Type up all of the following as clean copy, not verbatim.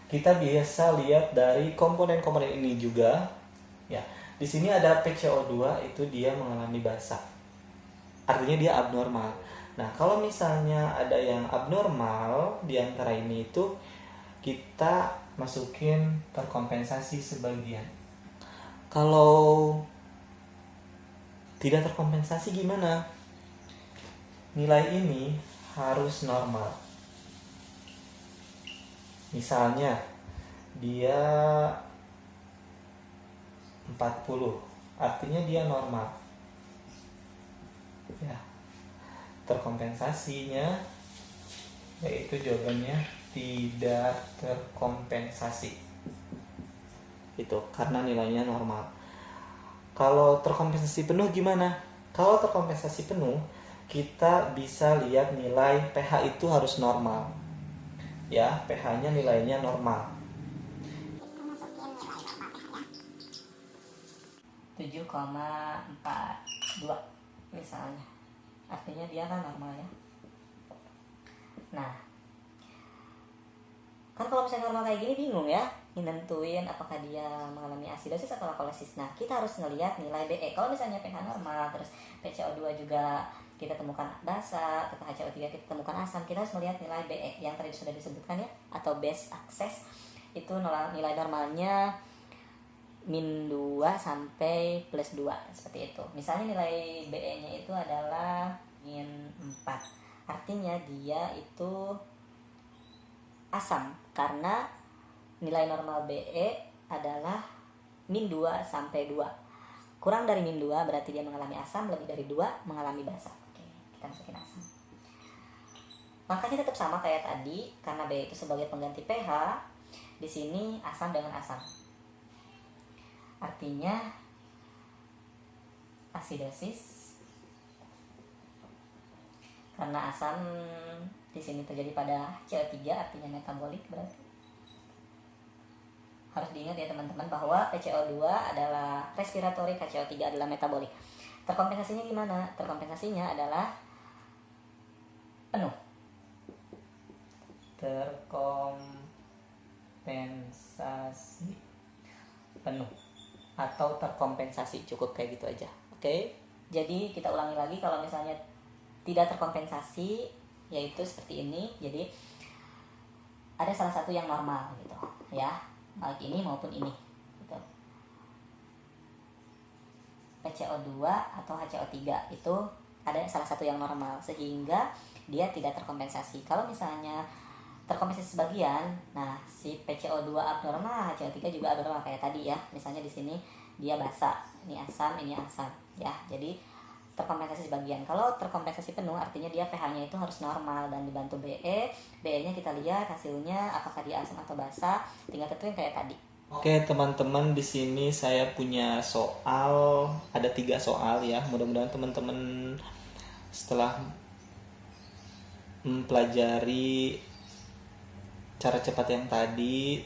kita biasa lihat dari komponen-komponen ini juga. Ya, di sini ada PCO2 itu dia mengalami basa. Artinya dia abnormal. Nah, kalau misalnya ada yang abnormal di antara ini itu kita masukin terkompensasi sebagian. Kalau tidak terkompensasi gimana? Nilai ini harus normal. Misalnya dia 40, artinya dia normal. Ya. Terkompensasinya yaitu jawabannya tidak terkompensasi. Itu karena nilainya normal. Kalau terkompensasi penuh gimana? Kalau terkompensasi penuh, kita bisa lihat nilai pH itu harus normal. Ya, pH-nya nilainya normal. 7,42 misalnya. Artinya dia kan normal ya. Nah, kan kalau misalnya normal kayak gini bingung ya nentuin apakah dia mengalami asidosis atau alkalosis. Nah, kita harus ngelihat nilai BE. Kalau misalnya pH normal, terus PCO2 juga kita temukan basa, HCO3 kita temukan asam, kita harus melihat nilai BE yang tadi sudah disebutkan ya, atau base access. Itu nilai normalnya min 2 sampai plus 2 seperti itu. Misalnya nilai BE-nya itu adalah min 4. Artinya dia itu asam karena nilai normal BE adalah min 2 sampai 2. Kurang dari min 2 berarti dia mengalami asam, lebih dari 2 mengalami basa. Oke, kita masukin asam. Makanya tetap sama kayak tadi, karena BE itu sebagai pengganti pH. Di sini asam dengan asam. Artinya asidosis karena asam di sini terjadi pada HCO3, artinya metabolik. Berarti harus diingat ya teman-teman bahwa PCO2 adalah respiratory, HCO3 adalah metabolik. Terkompensasinya gimana? Terkompensasinya adalah penuh. Terkompensasi penuh atau terkompensasi, cukup kayak gitu aja. Oke. Jadi kita ulangi lagi, kalau misalnya tidak terkompensasi yaitu seperti ini. Jadi ada salah satu yang normal gitu ya, baik ini maupun ini gitu. PCO2 atau HCO3 itu ada salah satu yang normal sehingga dia tidak terkompensasi. Kalau misalnya terkompensasi sebagian, nah si PCO2 abnormal, HCO3 juga abnormal kayak tadi ya. Misalnya di sini dia basa, ini asam ya. Jadi terkompensasi sebagian. Kalau terkompensasi penuh artinya dia pH-nya itu harus normal dan dibantu BE. BE-nya kita lihat hasilnya apakah dia asam atau basa, tinggal tentuin kayak tadi. Oke teman-teman, di sini saya punya soal, ada 3 soal ya. Mudah-mudahan teman-teman setelah mempelajari cara cepat yang tadi,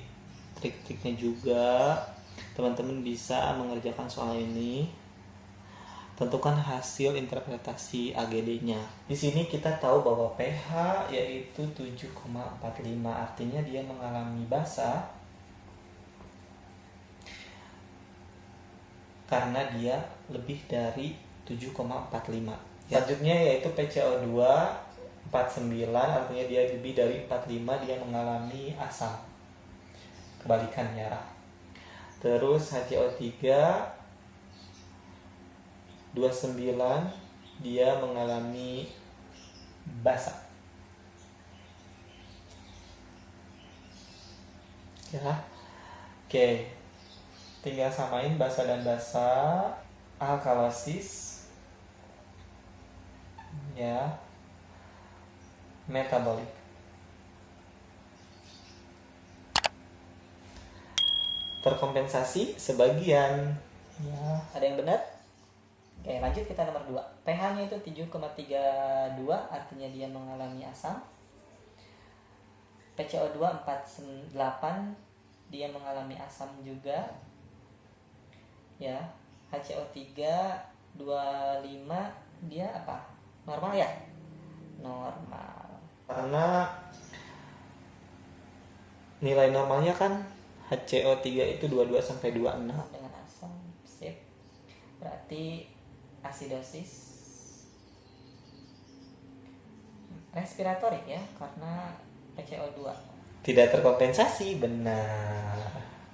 trik-triknya juga, teman-teman bisa mengerjakan soal ini. Tentukan hasil interpretasi AGD-nya. Di sini kita tahu bahwa pH yaitu 7,45, artinya dia mengalami basa karena dia lebih dari 7,45. Selanjutnya yaitu PCO2 49, artinya dia lebih dari 45, dia mengalami asam. Kebalikannya. Terus HCO3 29, dia mengalami basa. Ya. Oke. Tinggal samain basa dan basa, alkalosis ya, metabolik. Terkompensasi sebagian. Ya, ada yang benar? Oke, lanjut kita nomor 2. pH-nya itu 7,32, artinya dia mengalami asam. PCO2 48, dia mengalami asam juga. Ya, HCO3 25, dia apa? Normal ya? Normal. Karena nilai normalnya kan HCO3 itu 22 sampai 26. Dengan asam, sip. Berarti asidosis respiratorik ya, karena PCO2 tidak terkompensasi, benar.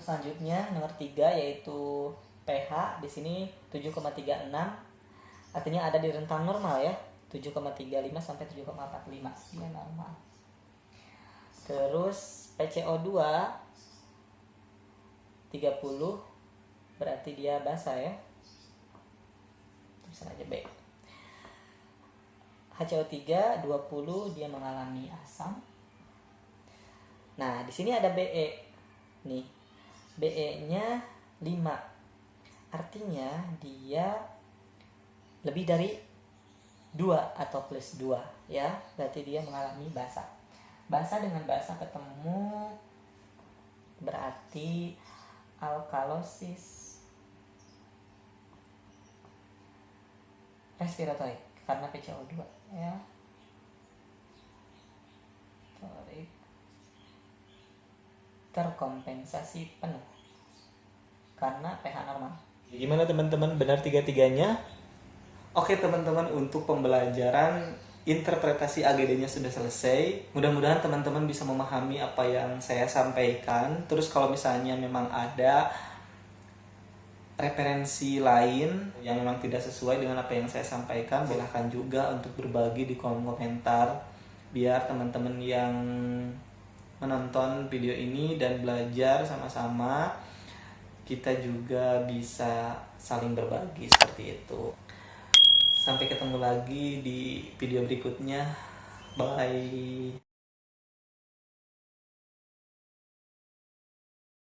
Selanjutnya nomor 3 yaitu pH di sini 7,36, artinya ada di rentang normal ya, 7,35 sampai 7,45 dia normal. Terus PCO2 30 berarti dia basah ya, tulisan aja B. HCO3 20 dia mengalami asam. Nah di sini ada BE nih, BE-nya 5, artinya dia lebih dari 2 atau plus 2 ya, berarti dia mengalami basah. Basah dengan basah ketemu berarti alkalosis respiratorik karena PCO2 ya. Terkompensasi penuh karena pH normal. Gimana teman-teman, benar tiga-tiganya? Oke teman-teman, untuk pembelajaran interpretasi AGD-nya sudah selesai. Mudah-mudahan teman-teman bisa memahami apa yang saya sampaikan. Terus kalau misalnya memang ada referensi lain yang memang tidak sesuai dengan apa yang saya sampaikan, silahkan juga untuk berbagi di kolom komentar, biar teman-teman yang menonton video ini dan belajar sama-sama, kita juga bisa saling berbagi seperti itu. Sampai ketemu lagi di video berikutnya. Bye.